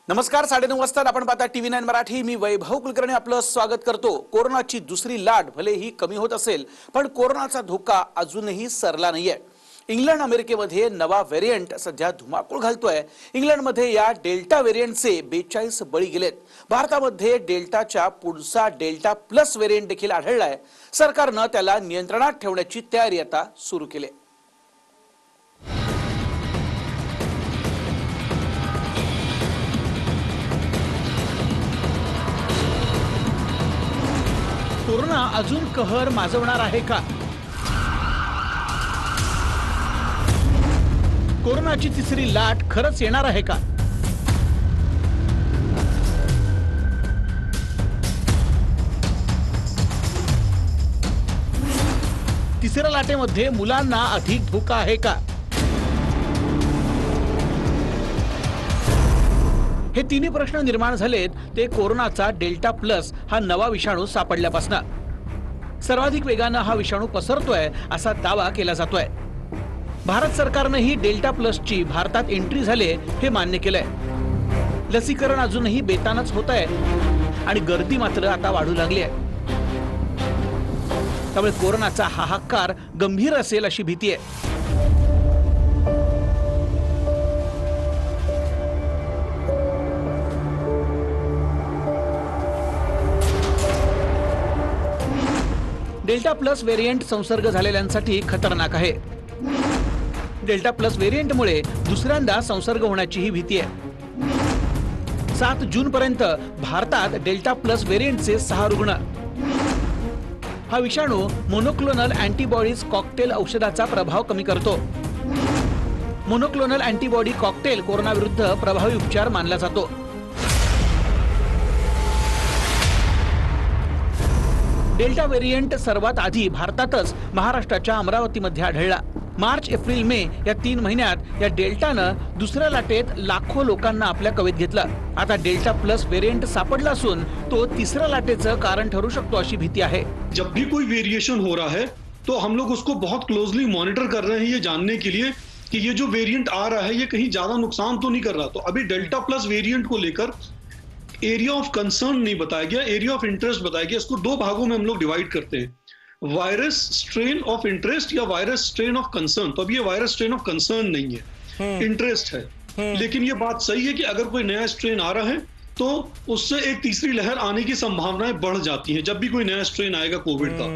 नमस्कार, 9:30 वाजता आपण पाहता TV9 मराठी. मी वैभव कुलकर्णी आपलं स्वागत करतो. कोरोनाची दुसरी लाट भलेही कमी होत असेल, पण कोरोनाचा धोका अजूनही सरला नाहीये. इंग्लंड अमेरिकेमध्ये नवा व्हेरियंट सध्या धुमाकूळ घालतोय. इंग्लंडमध्ये या डेल्टा व्हेरियंटचे 42 बळी गेलेत. भारतामध्ये डेल्टाच्या पुढचा डेल्टा प्लस व्हेरियंट देखील आढळलाय. सरकारनं त्याला नियंत्रणात ठेवण्याची तयारी आता सुरू केली. कोरोना अजून कहर माजवणार आहे का? कोरोनाची तिसरी लाट खरंच येणार आहे का? तिसऱ्या लाटेमध्ये मुलांना अधिक धोका आहे का? हे तिन्ही प्रश्न निर्माण झालेत ते कोरोनाचा डेल्टा प्लस हा नवा विषाणू सापडल्यापासून. सर्वाधिक वेगानं हा विषाणू पसरतोय असा दावा केला जातोय. भारत सरकारनंही डेल्टा प्लसची भारतात एंट्री झाले हे मान्य केलंय. लसीकरण अजूनही बेतानच होत आहे आणि गर्दी मात्र आता वाढू लागली आहे. त्यामुळे कोरोनाचा हाहाकार गंभीर असेल अशी भीती आहे. डेल्टा प्लस व्हेरियंट संसर्ग झालेल्यांसाठी खतरनाक आहे. डेल्टा प्लस व्हेरियंटमुळे दुसऱ्यांदा संसर्ग होण्याची ही भीती आहे. 7 जून पर्यंत भारतात डेल्टा प्लस व्हेरियंटचे 6 रुग्ण. हा विषाणू मोनोक्लोनल अँटीबॉडीज कॉकटेल औषधाचा प्रभाव कमी करतो. मोनोक्लोनल अँटीबॉडी कॉकटेल कोरोनाविरुद्ध प्रभावी उपचार मानला जातो. डेल्टा व्हेरियंट सर्वात आधी भारतातच महाराष्ट्राच्या अमरावतीमध्ये आढळला. मार्च एप्रिल मे या 3 महिन्यात या डेल्टानं दुसऱ्या लाटेत लाखो लोकांना आपल्या कवेत घेतलं. आता डेल्टा प्लस व्हेरियंट सापडला असून तो तिसऱ्या लाटेचं कारण ठरू शकतो अशी भीती आहे. जब भी कोई वेरिएशन हो रहा है तो हम लोग उसको बहुत क्लोजली मॉनिटर कर रहे हैं ये जानने के लिए कि ये जो वेरिएंट आ रहा है ये कहीं ज्यादा नुकसान तो नहीं कर रहा. तो अभी डेल्टा प्लस वेरिएंट को लेकर एरिया ऑफ कंसर्न नहीं बताया गया, एरिया ऑफ इंटरेस्ट बताया गया. इसको 2 भागों में हम लोग डिवाइड करते हैं, वायरस स्ट्रेन ऑफ इंटरेस्ट या वायरस स्ट्रेन ऑफ कंसर्न. तो अब ये वायरस स्ट्रेन ऑफ कंसर्न नहीं है, इंटरेस्ट है. लेकिन ये बात सही है कि अगर कोई नया स्ट्रेन आ रहा है तो उससे एक तीसरी लहर आने की संभावनाएं बढ़ जाती हैं जब भी कोई नया स्ट्रेन आएगा कोविड का.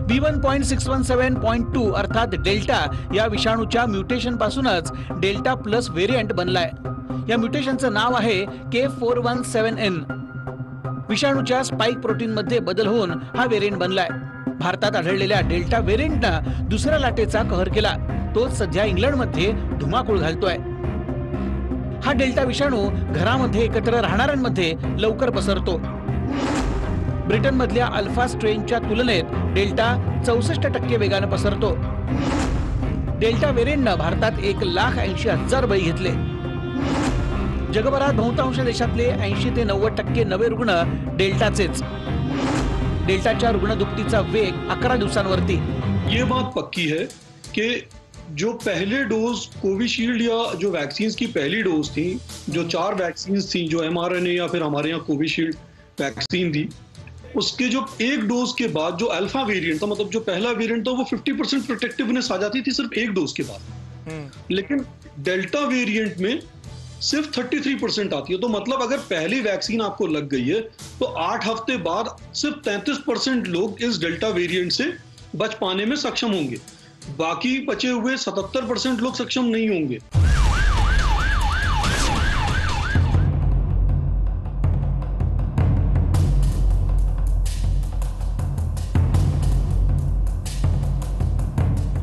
B1.617.2 अर्थात डेल्टा या विषाणूच्या म्युटेशन पासूनच डेल्टा प्लस व्हेरियंट बनलाय. या म्युटेशनचं नाव आहे K417N. विषाणूच्या स्पाइक प्रोटीन मध्ये बदल होऊन हा व्हेरियंट बनलाय. भारतात आढळलेल्या डेल्टा व्हेरियंटनं दुसऱ्या लाटेचा कहर केला. तोच सध्या इंग्लंडमध्ये धुमाकूळ घालतोय. हा डेल्टा विषाणू घरामध्ये एकत्र राहणाऱ्यांमध्ये लवकर पसरतो. ब्रिटनमधल्या अल्फा स्ट्रेनच्या तुलनेत डेल्टा 64% वेगानं पसरतो. डेल्टा व्हेरियंटनं भारतात 1,80,000 बळी घेतले. जगभरात बहुतांश देशातले 80 ते 90% नवे रुग्ण डेल्टाचेच. डेल्टाच्या रुग्णदुप्तीचा वेग 11 दिवसांवरती. ये बात पक्की है कि जो पहले डोज कोविशील्ड या जो वैक्सीन की पहली डोज थी, जो 4 वैक्सीन थी, जो mRNA या फिर हमारे यहाँ कोविशील्ड वैक्सीन थी, उसके जो एक डोज के बाद जो अल्फा वेरिएंट था, मतलब जो पहला वेरिएंट था वो 50% प्रोटेक्टिवनेस आ जाती थी सिर्फ एक डोज के बाद. लेकिन डेल्टा वेरिएंट में सिर्फ 33% आती है. तो मतलब अगर पहली वैक्सीन आपको लग गई है तो 8 हफ्ते बाद सिर्फ 33% लोग इस डेल्टा वेरिएंट से बच पाने में सक्षम होंगे. बाकी बचे हुए 77% लोग सक्षम नहीं होंगे.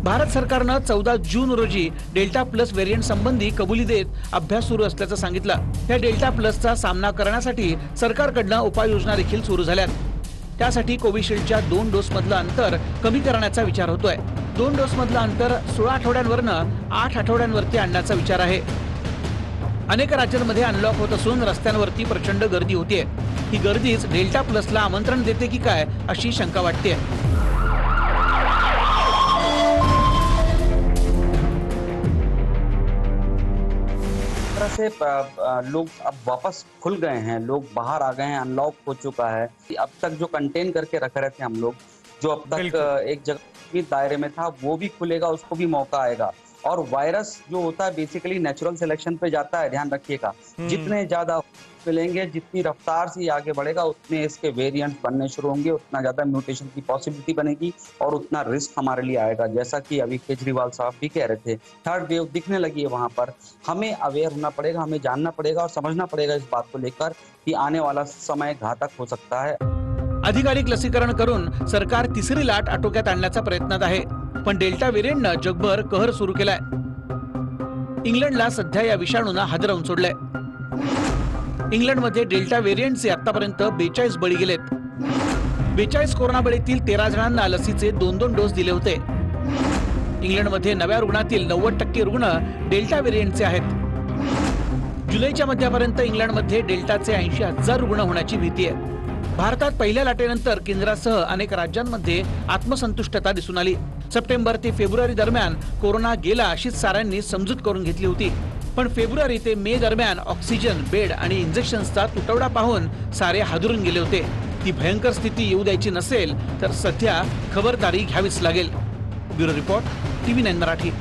भारत सरकारनं 14 जून रोजी डेल्टा प्लस व्हेरियंट संबंधी कबुली देत अभ्यास सुरू असल्याचं सांगितलं. या डेल्टा प्लसचा सामना करण्यासाठी सरकारकडनं उपाययोजना देखील सुरू झाल्यात. त्यासाठी कोविशिल्डच्या 2 डोस मधलं अंतर कमी करण्याचा विचार होतोय. 2 डोस मधलं अंतर 16 आठवड्यांवरनं 8 आठवड्यांवरती आणण्याचा विचार आहे. अनेक राज्यांमध्ये अनलॉक होत असून रस्त्यांवरती प्रचंड गर्दी होतीये. ही गर्दीच डेल्टा प्लसला आमंत्रण देते की काय अशी शंका वाटते. जैसे लोग अब वापस खुल गए हैं, लोग बाहर आ गए हैं, अनलॉक हो चुका है। अब तक जो कंटेन करके रख रहे थे हम लोग, जो अब तक एक जगह भी दायरे में था, वो भी खुलेगा, उसको भी मौका आएगा। और वायरस जो होता है बेसिकली नेचुरल सिलेक्शन पे जाता है, ध्यान रखिएगा। जितने ज्यादा मिलेंगे, जितनी रफ्तार से ये आगे बढ़ेगा, उतने इसके वेरिएंट्स बनने शुरू होंगे, उतना ज्यादा म्यूटेशन की पॉसिबिलिटी बनेगी और उतना रिस्क हमारे लिए आएगा। जैसा कि अभी केजरीवाल साहब भी कह रहे थे, थर्ड वेव दिखने लगी है वहां पर। हमें अवेयर होना पड़ेगा, हमें जानना पड़ेगा और समझना पड़ेगा इस बात को लेकर कि आने वाला समय घातक हो सकता है। अधिकाधिक लसीकरण करून सरकार तिसरी लाट आटोक्यात आणण्याचा प्रयत्नात आहे, पण डेल्टा व्हेरियंटनं जगभर कहर सुरू केलाय। इंग्लंडला सध्या या विषाणूनं हादरवून सोडलंय। इंग्लंडमध्ये डेल्टा व्हेरियंटचे आतापर्यंत 42 बळी गेलेत। 42 कोरोना बळीतील 13 जणांना लसीचे 2-2 डोस दिले होते। इंग्लंडमध्ये नव्या रुग्णातील 90% रुग्ण डेल्टा व्हेरियंटचे आहेत। जुलैच्या मध्यापर्यंत इंग्लंडमध्ये डेल्टाचे 80,000 रुग्ण होण्याची भीती आहे। भारतात पहिल्या लाटेनंतर केंद्रासह अनेक राज्यांमध्ये आत्मसंतुष्टता दिसून आली। सप्टेंबर ते फेब्रुवारी दरम्यान कोरोना गेला अशीच साऱ्यांनी समजूत करून घेतली होती, पण फेब्रुवारी ते मे दरम्यान ऑक्सिजन, बेड आणि इंजेक्शन्सचा तुटवडा पाहून सारे हादरून गेले होते। ती भयंकर स्थिती येऊ द्यायची नसेल तर सध्या खबरदारी घ्यावीच लागेल। Bureau report, TV9 Marathi.